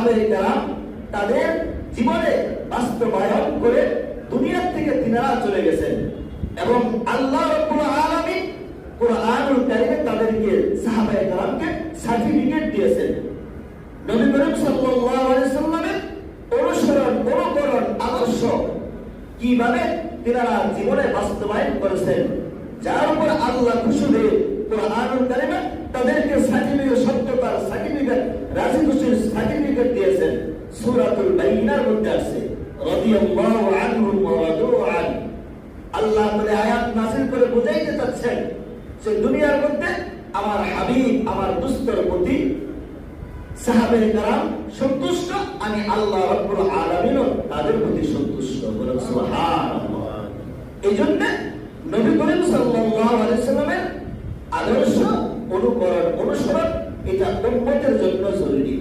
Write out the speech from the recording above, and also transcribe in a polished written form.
সাহাবায়ে কেরাম তাদের জীবনে বাস্তবায়ন করে দুনিয়া থেকে তিনারা চলে গেছেন এবং আল্লাহ রাব্বুল আলামিন কুরআনুল কারীমে তাদেরকে সাহাবায়ে কেরামকে সার্টিফিকেট দিয়েছেন। নবী করিম সাল্লাল্লাহু আলাইহি সাল্লামের অনুকরণ আদর্শ কিভাবে তিনারা জীবনে বাস্তবায়ন করেছেন, যার উপর আল্লাহ খুশি হয়ে কুরআনুল কারীমে তাদেরকে সার্টিফিকেট, সত্যতার সার্টিফিকেট, রাজি খুশির সার্টিফিকেট দিয়েছেন। সূরাতুল বাইনার মধ্যে আছে রাদিয়াল্লাহু আনহুম ওয়া রাদু আন। আল্লাহ তাআলা আয়াত নাযিল করে বুঝাইতে চাচ্ছেন যে দুনিয়ার মধ্যে আমার হাবিব, আমার দুস্তর প্রতি সাহাবায়ে কেরাম সন্তুষ্ট, আমি আল্লাহ রাব্বুল আলামিনও তাদের প্রতি সন্তুষ্ট। বলেন সুবহানাল্লাহ। এইজন্য নবী করিম সাল্লাল্লাহু আলাইহি সাল্লামের আদর্শ অনুসরণ এটা উম্মতের জন্য জরুরি।